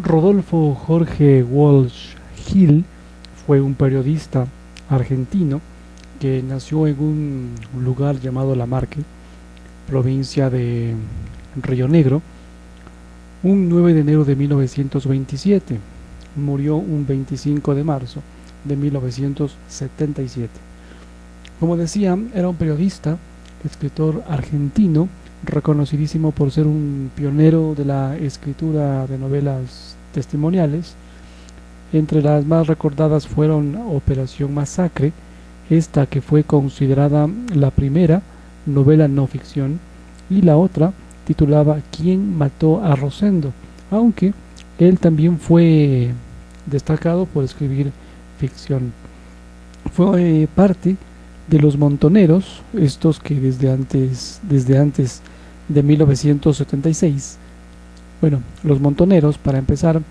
Rodolfo Jorge Walsh Hill fue un periodista argentino que nació en un lugar llamado La Marque, provincia de Río Negro, un 9 de enero de 1927. Murió un 25 de marzo de 1977. Como decía, era un periodista, escritor argentino, reconocidísimo por ser un pionero de la escritura de novelas testimoniales. Entre las más recordadas fueron Operación Masacre, esta que fue considerada la primera novela no ficción, y la otra titulaba ¿Quién mató a Rosendo?, aunque él también fue destacado por escribir ficción. Fue parte de los Montoneros, estos que desde antes de 1976. Bueno, los Montoneros, para empezar,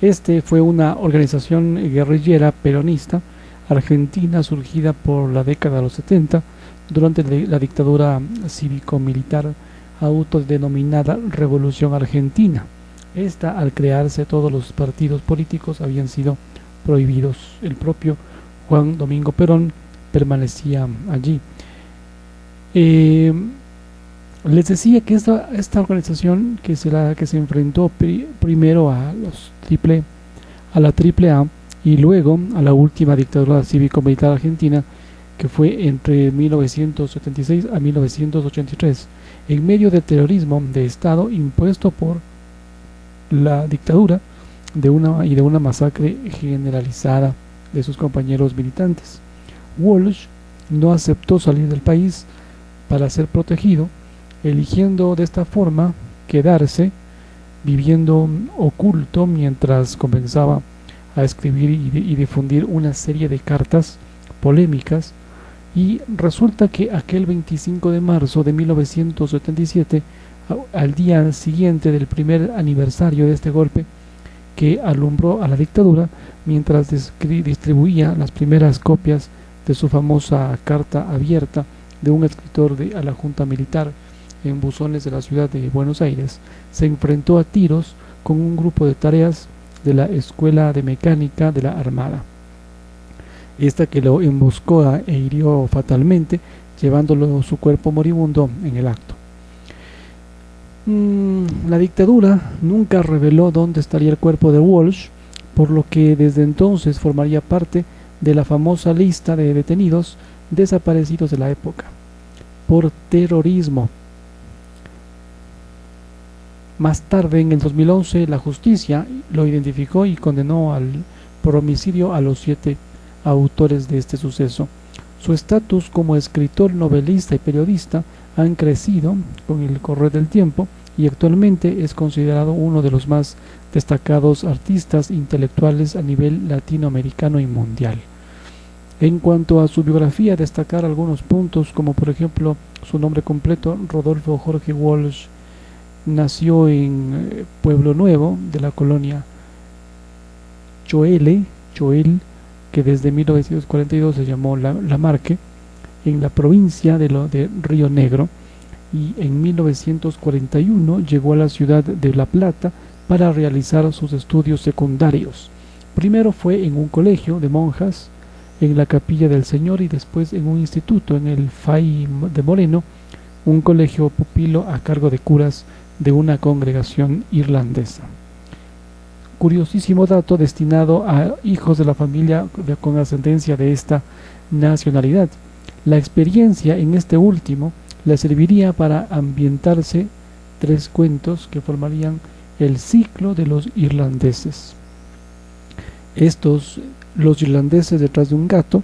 este fue una organización guerrillera peronista argentina surgida por la década de los 70 durante la dictadura cívico-militar autodenominada Revolución Argentina. Esta, al crearse, todos los partidos políticos habían sido prohibidos. El propio Juan Domingo Perón permanecía allí. Les decía que esta organización que se enfrentó primero a la Triple A y luego a la última dictadura cívico-militar argentina, que fue entre 1976 a 1983, en medio del terrorismo de Estado impuesto por la dictadura de una masacre generalizada de sus compañeros militantes. Walsh no aceptó salir del país para ser protegido, eligiendo de esta forma quedarse viviendo oculto mientras comenzaba a escribir y difundir una serie de cartas polémicas. Y resulta que aquel 25 de marzo de 1977, al día siguiente del primer aniversario de este golpe que alumbró a la dictadura, mientras distribuía las primeras copias de su famosa carta abierta de un escritor a la Junta Militar en buzones de la ciudad de Buenos Aires, se enfrentó a tiros con un grupo de tareas de la Escuela de Mecánica de la Armada. Esta que lo emboscó e hirió fatalmente, llevándolo su cuerpo moribundo en el acto. La dictadura nunca reveló dónde estaría el cuerpo de Walsh, por lo que desde entonces formaría parte de la famosa lista de detenidos desaparecidos de la época por terrorismo. Más tarde, en el 2011, la justicia lo identificó y condenó por homicidio a los 7 autores de este suceso. Su estatus como escritor, novelista y periodista han crecido con el correr del tiempo y actualmente es considerado uno de los más destacados artistas intelectuales a nivel latinoamericano y mundial. En cuanto a su biografía, destacar algunos puntos, como por ejemplo su nombre completo: Rodolfo Jorge Walsh. Nació en Pueblo Nuevo, de la colonia Choel, que desde 1942 se llamó La Marque, en la provincia de Río Negro, y en 1941 llegó a la ciudad de La Plata para realizar sus estudios secundarios. Primero fue en un colegio de monjas en la Capilla del Señor y después en un instituto en el FAI de Moreno, un colegio pupilo a cargo de curas de una congregación irlandesa. Curiosísimo dato destinado a hijos de la familia con ascendencia de esta nacionalidad. La experiencia en este último le serviría para ambientarse 3 cuentos que formarían el ciclo de los irlandeses. Los irlandeses detrás de un gato,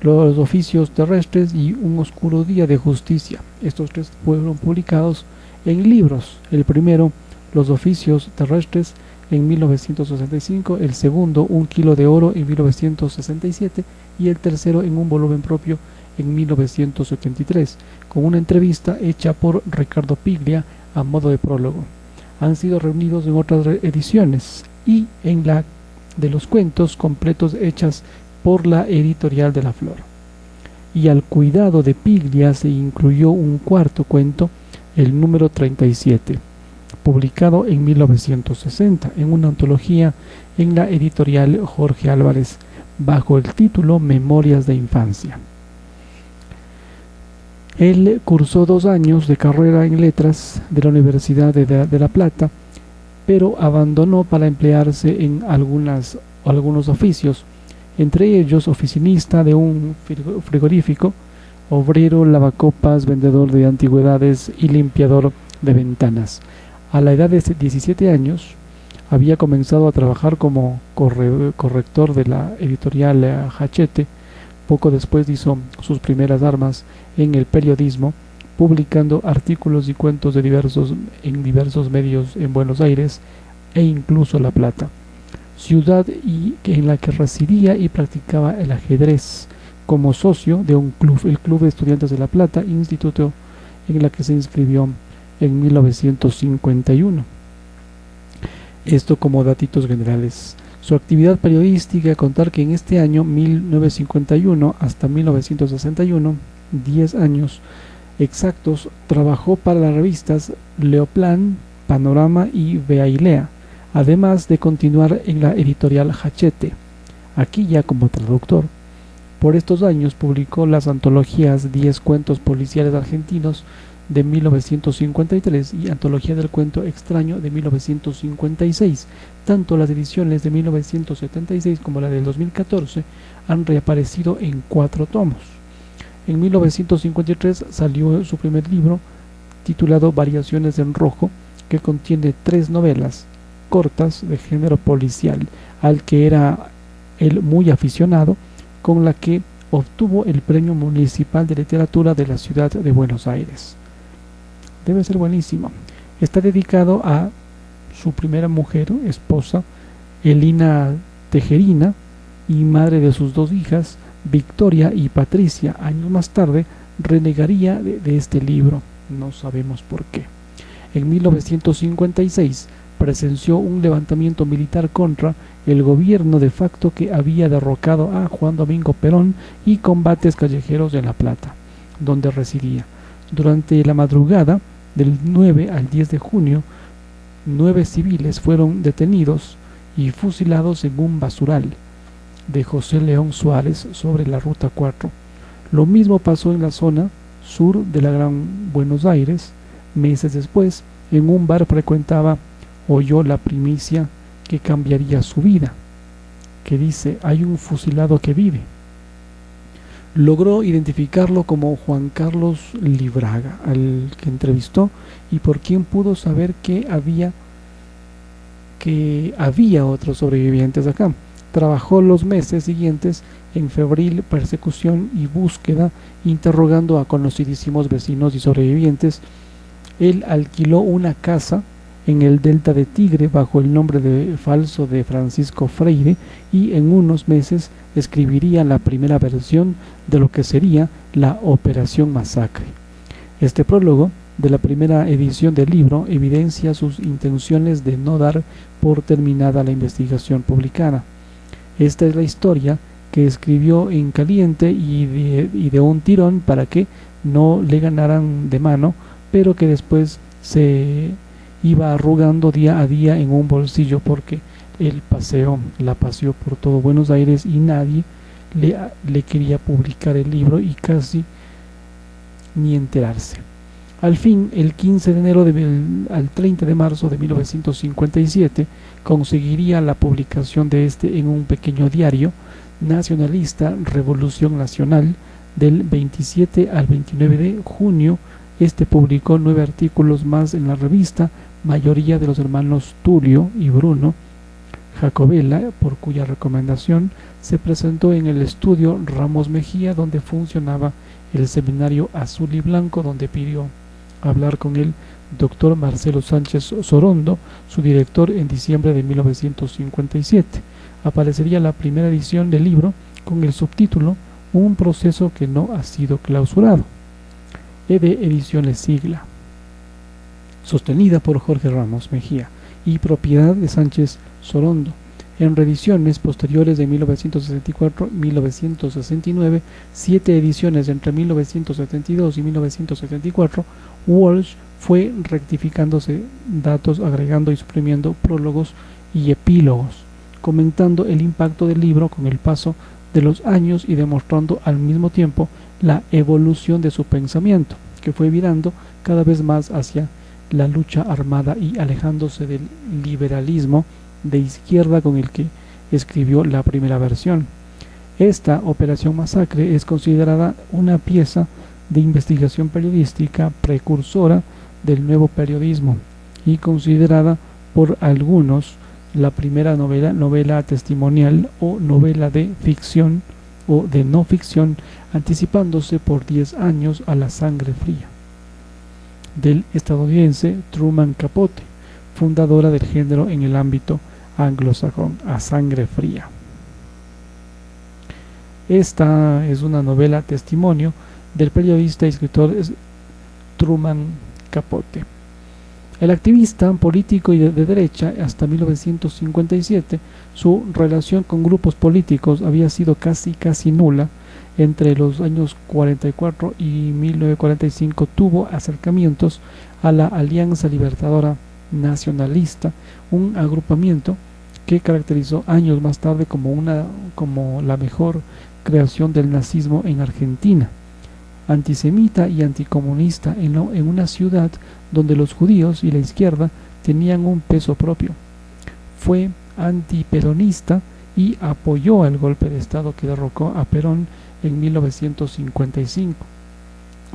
los oficios terrestres y un oscuro día de justicia. Estos 3 fueron publicados en libros. El primero, Los oficios terrestres, en 1965, el segundo, Un kilo de oro, en 1967, y el tercero en un volumen propio en 1973, con una entrevista hecha por Ricardo Piglia a modo de prólogo. Han sido reunidos en otras ediciones y en la de los cuentos completos hechas por la editorial de La Flor. Y al cuidado de Piglia se incluyó un cuarto cuento, el número 37. publicado en 1960 en una antología en la editorial Jorge Álvarez bajo el título Memorias de Infancia. Él cursó 2 años de carrera en letras de la Universidad de La Plata, pero abandonó para emplearse en algunos oficios, entre ellos oficinista de un frigorífico, obrero, lavacopas, vendedor de antigüedades y limpiador de ventanas. A la edad de 17 años había comenzado a trabajar como corrector de la editorial Hachette. Poco después hizo sus primeras armas en el periodismo, publicando artículos y cuentos en diversos medios en Buenos Aires e incluso La Plata, ciudad en la que residía y practicaba el ajedrez como socio de un club, el Club de Estudiantes de La Plata, instituto en la que se inscribió en 1951. Esto como datitos generales. Su actividad periodística, contar que en este año 1951 hasta 1961, 10 años exactos, trabajó para las revistas Leoplan, Panorama y Beailea, además de continuar en la editorial Hachette, aquí ya como traductor. Por estos años publicó las antologías 10 cuentos policiales argentinos de 1953 y Antología del Cuento Extraño de 1956. Tanto las ediciones de 1976 como la del 2014 han reaparecido en 4 tomos. En 1953 salió su primer libro, titulado Variaciones en Rojo, que contiene 3 novelas cortas de género policial, al que era él muy aficionado, con la que obtuvo el Premio Municipal de Literatura de la Ciudad de Buenos Aires. Debe ser buenísimo. Está dedicado a su primera mujer, esposa, Elina Tejerina, y madre de sus 2 hijas, Victoria y Patricia. Años más tarde renegaría de este libro, no sabemos por qué. En 1956 presenció un levantamiento militar contra el gobierno de facto que había derrocado a Juan Domingo Perón y combates callejeros en La Plata, donde residía. Durante la madrugada del 9 al 10 de junio, 9 civiles fueron detenidos y fusilados en un basural de José León Suárez sobre la Ruta 4. Lo mismo pasó en la zona sur de la Gran Buenos Aires. Meses después, en un bar oyó la primicia que cambiaría su vida, que dice: hay un fusilado que vive. Logró identificarlo como Juan Carlos Libraga, al que entrevistó y por quien pudo saber que había otros sobrevivientes acá. Trabajó los meses siguientes en febril persecución y búsqueda, interrogando a conocidísimos vecinos y sobrevivientes. Él alquiló una casa en el delta de Tigre bajo el nombre falso de Francisco Freire, y en unos meses escribiría la primera versión de lo que sería la Operación Masacre. Este prólogo de la primera edición del libro evidencia sus intenciones de no dar por terminada la investigación publicada. Esta es la historia que escribió en caliente y de un tirón para que no le ganaran de mano, pero que después se iba arrugando día a día en un bolsillo, porque la paseó por todo Buenos Aires y nadie le quería publicar el libro y casi ni enterarse. Al fin, el 15 de enero al 30 de marzo de 1957, conseguiría la publicación de este en un pequeño diario nacionalista, Revolución Nacional, del 27 al 29 de junio. Este publicó 9 artículos más en la revista, mayoría de los hermanos Tulio y Bruno Jacobella, por cuya recomendación se presentó en el estudio Ramos Mejía, donde funcionaba el seminario Azul y Blanco, donde pidió hablar con el doctor Marcelo Sánchez Sorondo, su director, en diciembre de 1957. Aparecería la primera edición del libro con el subtítulo Un proceso que no ha sido clausurado, de Ediciones Sigla, sostenida por Jorge Ramos Mejía y propiedad de Sánchez Sorondo. En reediciones posteriores de 1964-1969, 7 ediciones entre 1972 y 1974, Walsh fue rectificándose datos, agregando y suprimiendo prólogos y epílogos, comentando el impacto del libro con el paso de los años y demostrando al mismo tiempo la evolución de su pensamiento, que fue virando cada vez más hacia la lucha armada y alejándose del liberalismo de izquierda con el que escribió la primera versión. Esta Operación Masacre es considerada una pieza de investigación periodística precursora del nuevo periodismo y considerada por algunos la primera novela testimonial o novela de ficción o de no ficción, anticipándose por 10 años a La Sangre Fría, del estadounidense Truman Capote, fundadora del género en el ámbito anglosajón, A Sangre Fría. Esta es una novela testimonio del periodista y escritor Truman Capote. El activista político y de derecha hasta 1957, su relación con grupos políticos había sido casi nula. Entre los años 44 y 1945 tuvo acercamientos a la Alianza Libertadora Nacionalista, un agrupamiento que caracterizó años más tarde como la mejor creación del nazismo en Argentina, antisemita y anticomunista en una ciudad donde los judíos y la izquierda tenían un peso propio. Fue antiperonista y apoyó al golpe de Estado que derrocó a Perón en 1955,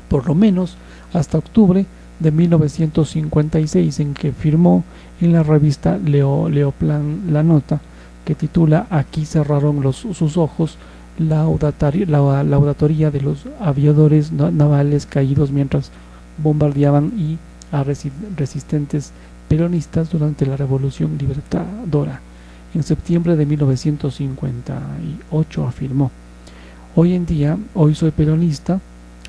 por lo menos hasta octubre de 1956, en que firmó en la revista Leoplan la nota que titula "Aquí cerraron sus ojos", laudatoria de los aviadores navales caídos mientras bombardeaban a resistentes peronistas durante la Revolución Libertadora. En septiembre de 1958 afirmó: hoy soy peronista,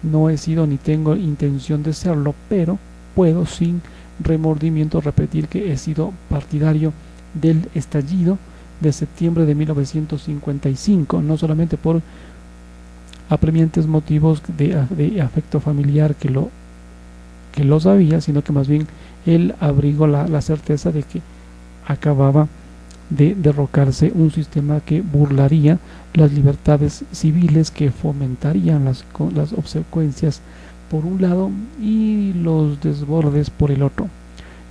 no he sido ni tengo intención de serlo, pero puedo sin remordimiento repetir que he sido partidario del estallido de septiembre de 1955, no solamente por apremiantes motivos de afecto familiar que lo sabía, sino que más bien él abrigó la certeza de que acababa de derrocarse un sistema que burlaría las libertades civiles, que fomentarían las obsecuencias por un lado y los desbordes por el otro,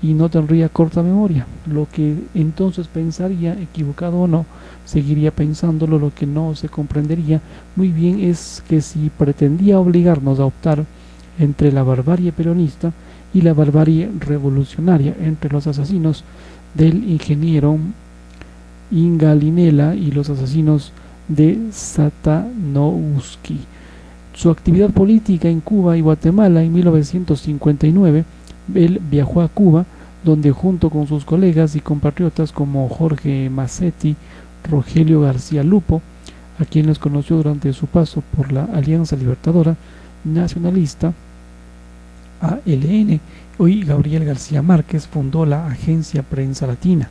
y no tendría corta memoria. Lo que entonces pensaría, equivocado o no, seguiría pensándolo. Lo que no se comprendería muy bien es que si pretendía obligarnos a optar entre la barbarie peronista y la barbarie revolucionaria, entre los asesinos del ingeniero Ingalinela y los asesinos de Satanowski. Su actividad política en Cuba y Guatemala: en 1959 él viajó a Cuba, donde junto con sus colegas y compatriotas como Jorge Massetti, Rogelio García Lupo, a quienes conoció durante su paso por la Alianza Libertadora Nacionalista, ALN, hoy Gabriel García Márquez, fundó la Agencia Prensa Latina.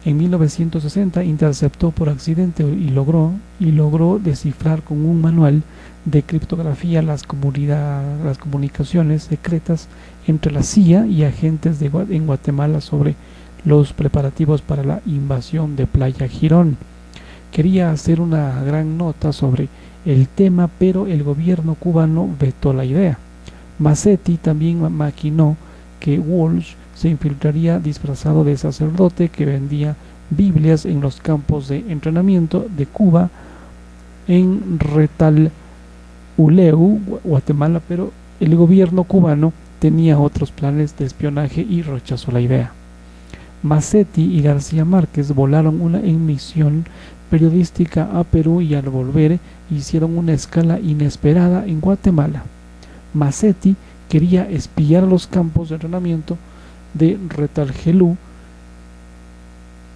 En 1960 interceptó por accidente y logró descifrar con un manual de criptografía las comunicaciones secretas entre la CIA y agentes en Guatemala sobre los preparativos para la invasión de Playa Girón. Quería hacer una gran nota sobre el tema, pero el gobierno cubano vetó la idea. Massetti también maquinó que Walsh se infiltraría disfrazado de sacerdote que vendía Biblias en los campos de entrenamiento de Cuba, en Retalhuleu, Guatemala, pero el gobierno cubano tenía otros planes de espionaje y rechazó la idea. Massetti y García Márquez volaron una emisión periodística a Perú y al volver hicieron una escala inesperada en Guatemala. Massetti quería espiar los campos de entrenamiento de Retalhuleu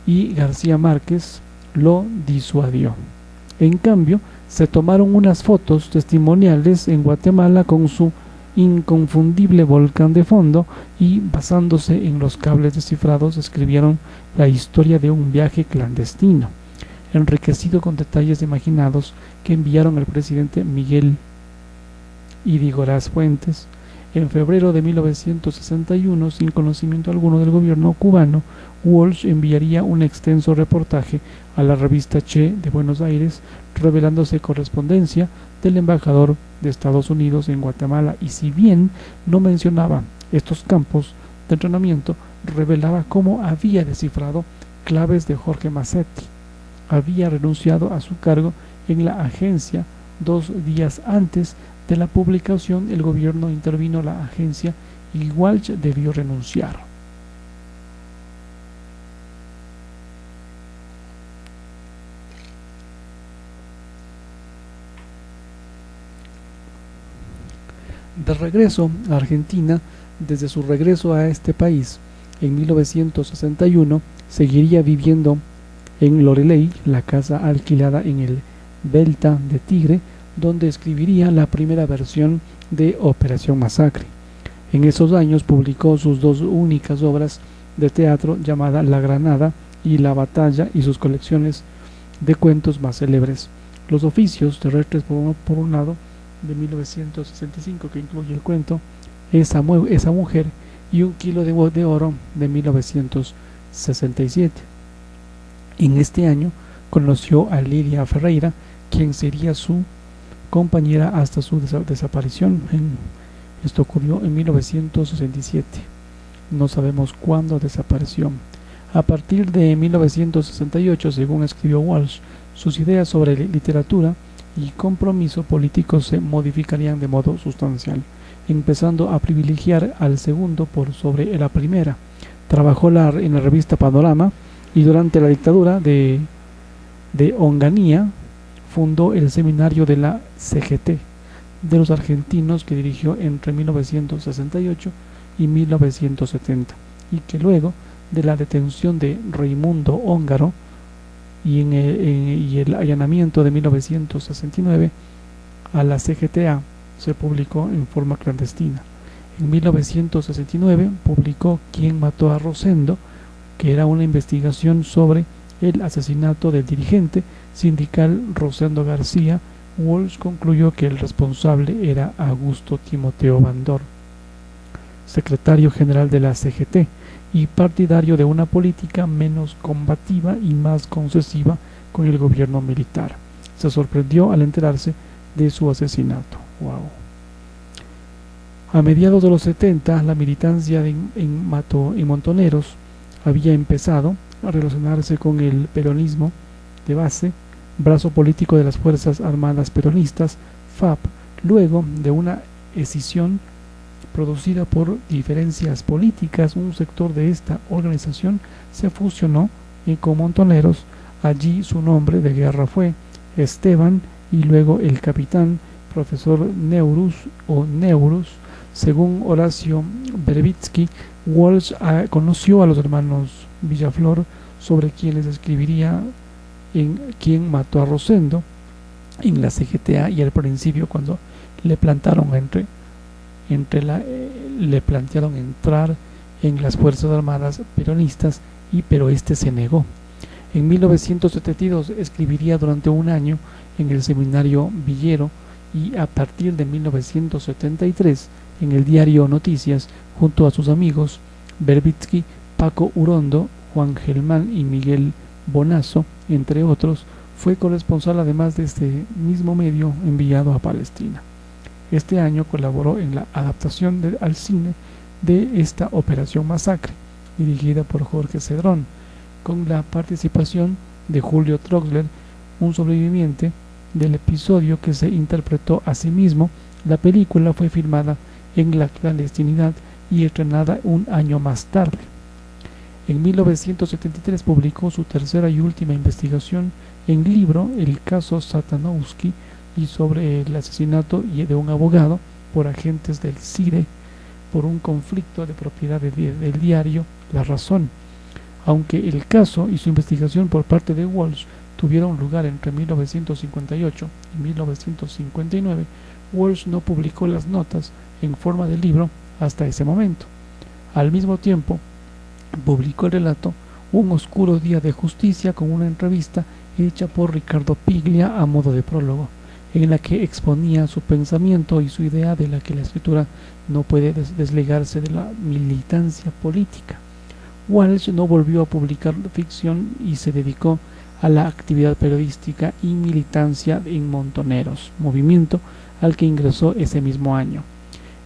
y García Márquez lo disuadió. En cambio, se tomaron unas fotos testimoniales en Guatemala con su inconfundible volcán de fondo y, basándose en los cables descifrados, escribieron la historia de un viaje clandestino, enriquecido con detalles imaginados, que enviaron al presidente Miguel Ydígoras Fuentes En febrero de 1961, sin conocimiento alguno del gobierno cubano, Walsh enviaría un extenso reportaje a la revista Che de Buenos Aires, revelándose correspondencia del embajador de Estados Unidos en Guatemala, y si bien no mencionaba estos campos de entrenamiento, revelaba cómo había descifrado claves de Jorge Massetti. Había renunciado a su cargo en la agencia 2 días antes de la publicación. El gobierno intervino la agencia y Walsh debió renunciar. De regreso a Argentina, desde su regreso a este país en 1961, seguiría viviendo en Loreley, la casa alquilada en el Delta de Tigre, donde escribiría la primera versión de Operación Masacre. En esos años publicó sus dos únicas obras de teatro, llamada La Granada y La Batalla, y sus colecciones de cuentos más célebres, Los Oficios Terrestres por un lado, de 1965, que incluye el cuento Esa Mujer, y Un Kilo de Oro, de 1967. En este año conoció a Lilia Ferreira, quien sería su compañera hasta su desaparición. Esto ocurrió en 1967. No sabemos cuándo desapareció. A partir de 1968, según escribió Walsh, sus ideas sobre literatura y compromiso político se modificarían de modo sustancial, empezando a privilegiar al segundo por sobre la primera. Trabajó en la revista Panorama, y durante la dictadura de Onganía fundó el seminario de la CGT de los argentinos, que dirigió entre 1968 y 1970, y que luego de la detención de Raimundo Ongaro y el allanamiento de 1969 a la CGTA se publicó en forma clandestina. En 1969 publicó ¿Quién mató a Rosendo?, que era una investigación sobre el asesinato del dirigente sindical Rosendo García. Walsh concluyó que el responsable era Augusto Timoteo Bandor, secretario general de la CGT y partidario de una política menos combativa y más concesiva con el gobierno militar. Se sorprendió al enterarse de su asesinato. Wow. A mediados de los 70, la militancia en Montoneros había empezado a relacionarse con el peronismo de base, brazo político de las Fuerzas Armadas Peronistas, FAP, luego de una escisión producida por diferencias políticas. Un sector de esta organización se fusionó con Montoneros. Allí su nombre de guerra fue Esteban, y luego el capitán profesor Neurus o Neurus. Según Horacio Berbitsky, Walsh conoció a los hermanos Villaflor, sobre quienes escribiría en ¿Quién mató a Rosendo?, en la CGTA, y al principio, cuando le plantearon entrar en las Fuerzas Armadas Peronistas, pero este se negó. En 1972 escribiría durante un año en el Seminario Villero, y a partir de 1973 en el diario Noticias, junto a sus amigos Berbitsky, Paco Urondo, Juan Gelmán y Miguel Bonazo, entre otros. Fue corresponsal además de este mismo medio enviado a Palestina. Este año colaboró en la adaptación al cine de esta Operación Masacre, dirigida por Jorge Cedrón, con la participación de Julio Troxler, un sobreviviente del episodio que se interpretó a sí mismo. La película fue filmada en la clandestinidad y estrenada un año más tarde. En 1973 publicó su tercera y última investigación en libro, El caso Satanowski, y sobre el asesinato de un abogado por agentes del CIDE por un conflicto de propiedad del diario La Razón. Aunque el caso y su investigación por parte de Walsh tuvieron lugar entre 1958 y 1959, Walsh no publicó las notas en forma de libro hasta ese momento. Al mismo tiempo, publicó el relato Un oscuro día de justicia, con una entrevista hecha por Ricardo Piglia a modo de prólogo. en la que exponía su pensamiento y su idea de la que la escritura no puede desligarse de la militancia política. Walsh no volvió a publicar ficción y se dedicó a la actividad periodística y militancia en Montoneros, movimiento al que ingresó ese mismo año.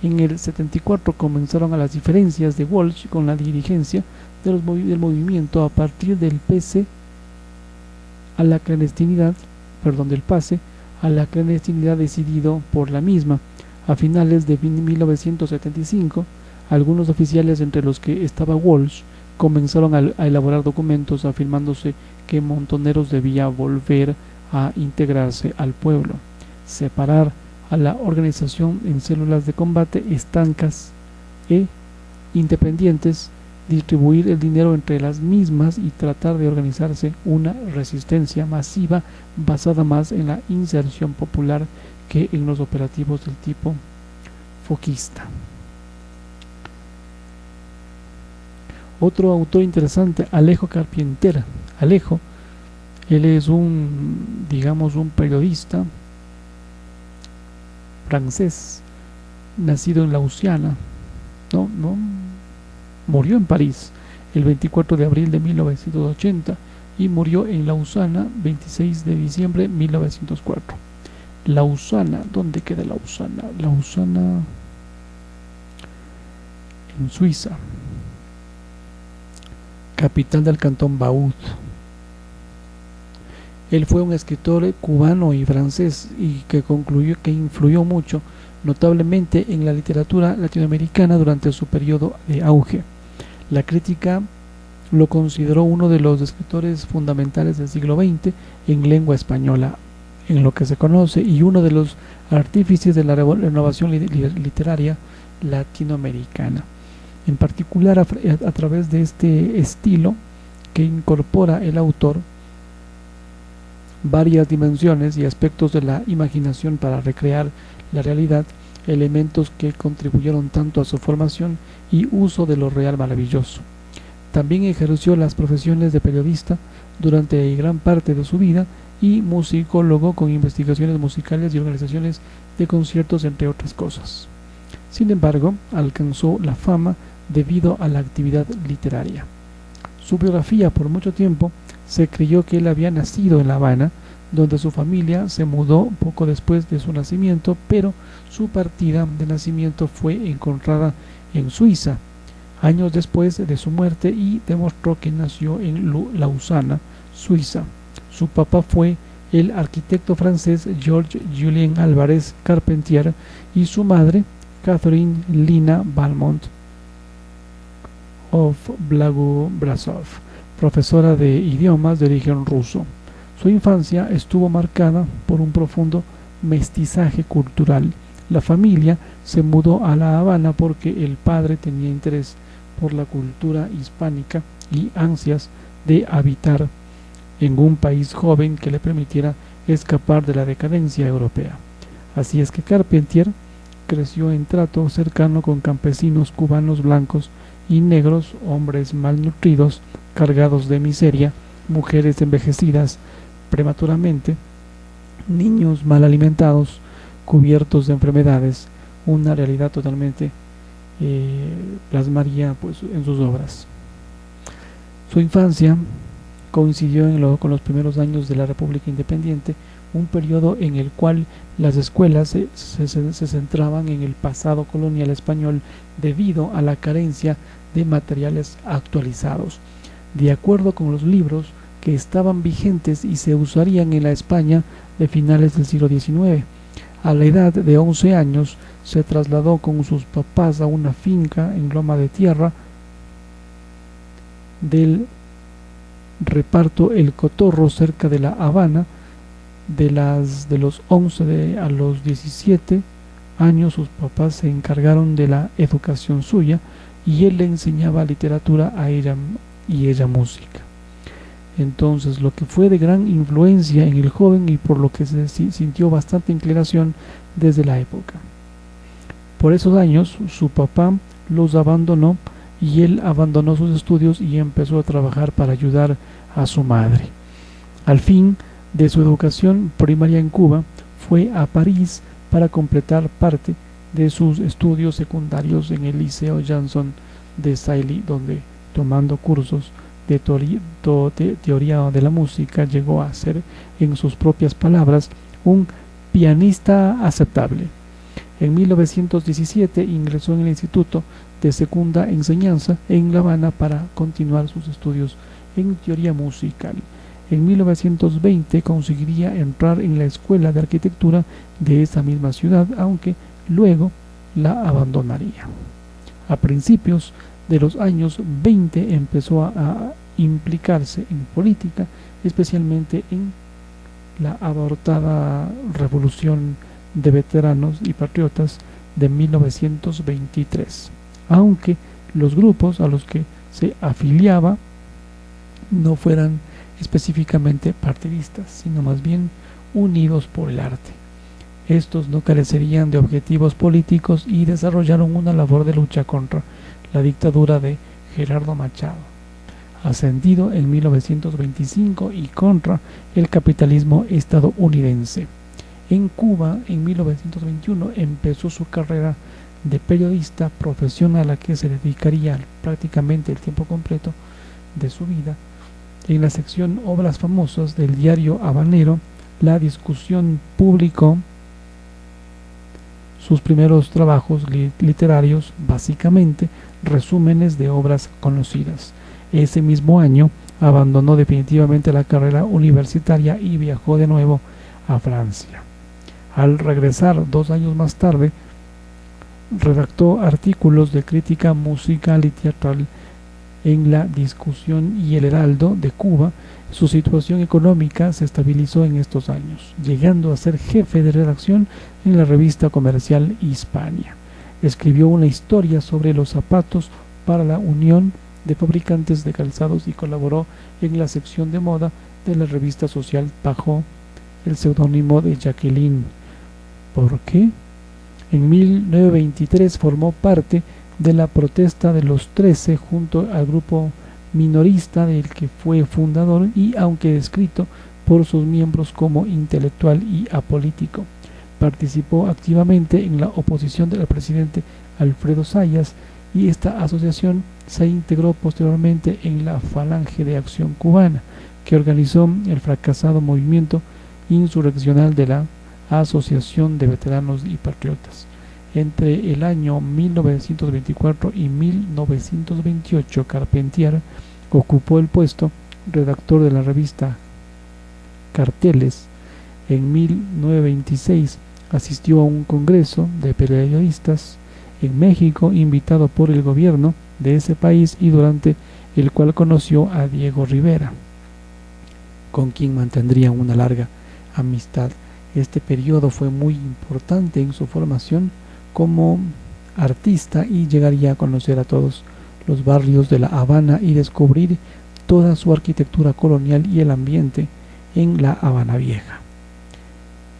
En el 74 comenzaron las diferencias de Walsh con la dirigencia del movimiento a partir del pase a la clandestinidad decidido por la misma. A finales de 1975, algunos oficiales, entre los que estaba Walsh, comenzaron a elaborar documentos afirmándose que Montoneros debía volver a integrarse al pueblo, separar a la organización en células de combate estancas e independientes, distribuir el dinero entre las mismas y tratar de organizarse una resistencia masiva basada más en la inserción popular que en los operativos del tipo foquista. Otro autor interesante, Alejo Carpentier. Alejo, él es un periodista francés, nacido en Lausana, murió en París el 24 de abril de 1980 y murió en Lausana 26 de diciembre de 1904. Lausana, ¿dónde queda Lausana? Lausana en Suiza, capital del cantón Vaud. Él fue un escritor cubano y francés y que influyó mucho, notablemente en la literatura latinoamericana durante su periodo de auge. La crítica lo consideró uno de los escritores fundamentales del siglo XX en lengua española, en lo que se conoce, y uno de los artífices de la renovación literaria latinoamericana. En particular, a través de este estilo que incorpora el autor varias dimensiones y aspectos de la imaginación para recrear la realidad, elementos que contribuyeron tanto a su formación y uso de lo real maravilloso. También ejerció las profesiones de periodista durante gran parte de su vida y musicólogo con investigaciones musicales y organizaciones de conciertos, entre otras cosas. Sin embargo, alcanzó la fama debido a la actividad literaria. Su biografía, por mucho tiempo, se creyó que él había nacido en La Habana, donde su familia se mudó poco después de su nacimiento, pero su partida de nacimiento fue encontrada en Suiza años después de su muerte y demostró que nació en Lausana, Suiza. Su papá fue el arquitecto francés Georges-Julien Alvarez Carpentier y su madre Catherine Lina Balmont of Blagobrasov, profesora de idiomas de origen ruso. Su infancia estuvo marcada por un profundo mestizaje cultural. La familia se mudó a La Habana porque el padre tenía interés por la cultura hispánica y ansias de habitar en un país joven que le permitiera escapar de la decadencia europea. Así es que Carpentier creció en trato cercano con campesinos cubanos blancos y negros, hombres malnutridos, cargados de miseria, mujeres envejecidas prematuramente, niños mal alimentados, cubiertos de enfermedades, una realidad totalmente plasmaría pues en sus obras. Su infancia coincidió con los primeros años de la República Independiente, un periodo en el cual las escuelas se centraban en el pasado colonial español debido a la carencia de materiales actualizados, de acuerdo con los libros que estaban vigentes y se usarían en la España de finales del siglo XIX. A la edad de 11 años se trasladó con sus papás a una finca en Loma de Tierra del reparto El Cotorro, cerca de La Habana. De los 11 a los 17 años sus papás se encargaron de la educación suya y él le enseñaba literatura a ella y ella música. Entonces, lo que fue de gran influencia en el joven y por lo que se sintió bastante inclinación desde la época. Por esos años su papá los abandonó y él abandonó sus estudios y empezó a trabajar para ayudar a su madre. Al fin de su educación primaria en Cuba, fue a París para completar parte de sus estudios secundarios en el Liceo Janson de Sailly, donde, tomando cursos de teoría de la música, llegó a ser, en sus propias palabras, un pianista aceptable. En 1917 ingresó en el Instituto de Segunda Enseñanza en La Habana para continuar sus estudios en teoría musical. En 1920 conseguiría entrar en la Escuela de Arquitectura de esa misma ciudad, aunque luego la abandonaría. A principios de los años 20 empezó a implicarse en política, especialmente en la abortada Revolución de Veteranos y Patriotas de 1923, aunque los grupos a los que se afiliaba no fueran específicamente partidistas, sino más bien unidos por el arte. Estos no carecerían de objetivos políticos y desarrollaron una labor de lucha contra la dictadura de Gerardo Machado, ascendido en 1925, y contra el capitalismo estadounidense. En Cuba, en 1921, empezó su carrera de periodista, profesión a la que se dedicaría prácticamente el tiempo completo de su vida. En la sección Obras Famosas del diario habanero, La Discusión publicó sus primeros trabajos literarios, básicamente resúmenes de obras conocidas. Ese mismo año abandonó definitivamente la carrera universitaria y viajó de nuevo a Francia. Al regresar 2 años más tarde, redactó artículos de crítica musical y teatral en La Discusión y El Heraldo de Cuba. Su situación económica se estabilizó en estos años, llegando a ser jefe de redacción en la revista comercial Hispania. Escribió una historia sobre los zapatos para la Unión de Fabricantes de Calzados y colaboró en la sección de moda de la revista social bajo el seudónimo de Jacqueline. ¿Por qué? En 1923 formó parte de la Protesta de los 13 junto al grupo minorista del que fue fundador, y aunque descrito por sus miembros como intelectual y apolítico, participó activamente en la oposición del presidente Alfredo Zayas, y esta asociación se integró posteriormente en la Falange de Acción Cubana, que organizó el fracasado movimiento insurreccional de la Asociación de Veteranos y Patriotas. Entre el año 1924 y 1928, Carpentier ocupó el puesto redactor de la revista Carteles. En 1926 asistió a un congreso de periodistas en México, invitado por el gobierno de ese país, y durante el cual conoció a Diego Rivera, con quien mantendría una larga amistad. Este periodo fue muy importante en su formación como artista y llegaría a conocer a todos los barrios de La Habana y descubrir toda su arquitectura colonial y el ambiente en La Habana Vieja,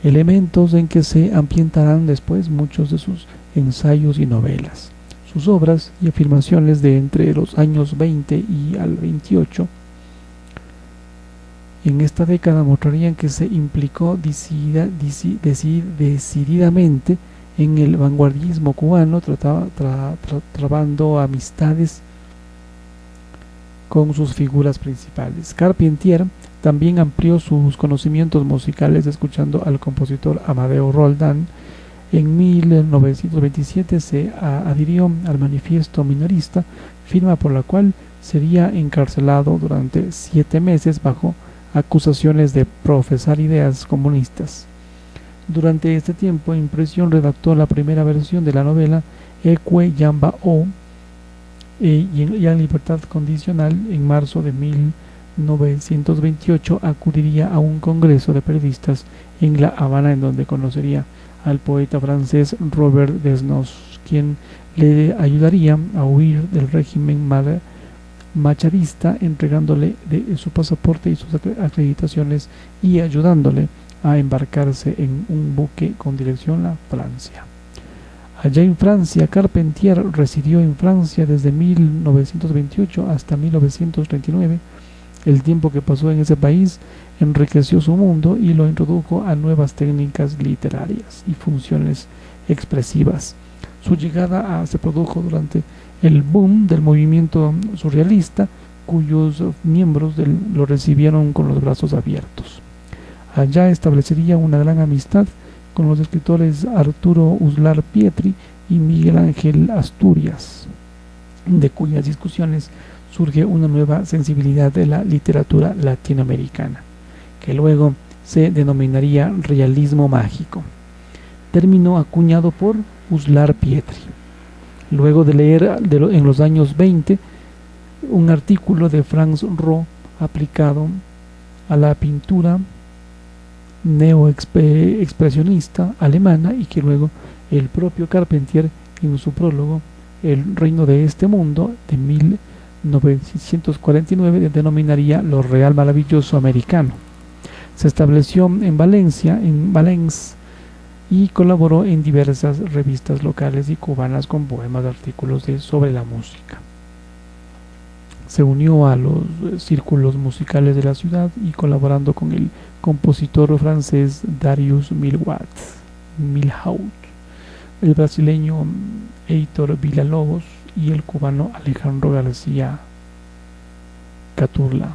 elementos en que se ambientarán después muchos de sus ensayos y novelas. Sus obras y afirmaciones de entre los años 20 y al 28 en esta década mostrarían que se implicó decididamente en el vanguardismo cubano, trabando amistades con sus figuras principales. Carpentier también amplió sus conocimientos musicales escuchando al compositor Amadeo Roldán. En 1927 se adhirió al Manifiesto Minorista, firma por la cual sería encarcelado durante 7 meses bajo acusaciones de profesar ideas comunistas. Durante este tiempo, Impresión redactó la primera versión de la novela Eque Yamba O, y en libertad condicional. En marzo de 1928 acudiría a un congreso de periodistas en La Habana, en donde conocería al poeta francés Robert Desnos, quien le ayudaría a huir del régimen machadista, entregándole su pasaporte y sus acreditaciones y ayudándole a embarcarse en un buque con dirección a Francia. Allá en Francia, Carpentier residió en Francia desde 1928 hasta 1939, El tiempo que pasó en ese país enriqueció su mundo y lo introdujo a nuevas técnicas literarias y funciones expresivas. Su llegada se produjo durante el boom del movimiento surrealista, cuyos miembros lo recibieron con los brazos abiertos. Allá establecería una gran amistad con los escritores Arturo Uslar Pietri y Miguel Ángel Asturias, de cuyas discusiones surge una nueva sensibilidad de la literatura latinoamericana, que luego se denominaría realismo mágico, término acuñado por Uslar Pietri. Luego de leer en los años 20 un artículo de Franz Roh aplicado a la pintura neoexpresionista alemana, y que luego el propio Carpentier en su prólogo El reino de este mundo de 1949 denominaría lo real maravilloso americano. Se estableció en Valencia, y colaboró en diversas revistas locales y cubanas con poemas y artículos sobre la música. Se unió a los círculos musicales de la ciudad y colaborando con el compositor francés Darius Milhaud, el brasileño Heitor Villa-Lobos y el cubano Alejandro García Caturla.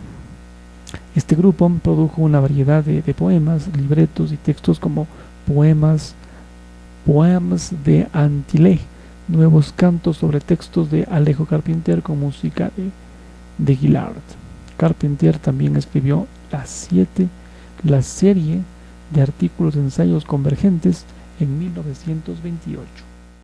Este grupo produjo una variedad de poemas, libretos y textos como Poemas de Antilles, nuevos cantos sobre textos de Alejo Carpentier con música de Gillard. Carpentier también escribió la serie de artículos de ensayos convergentes en 1928.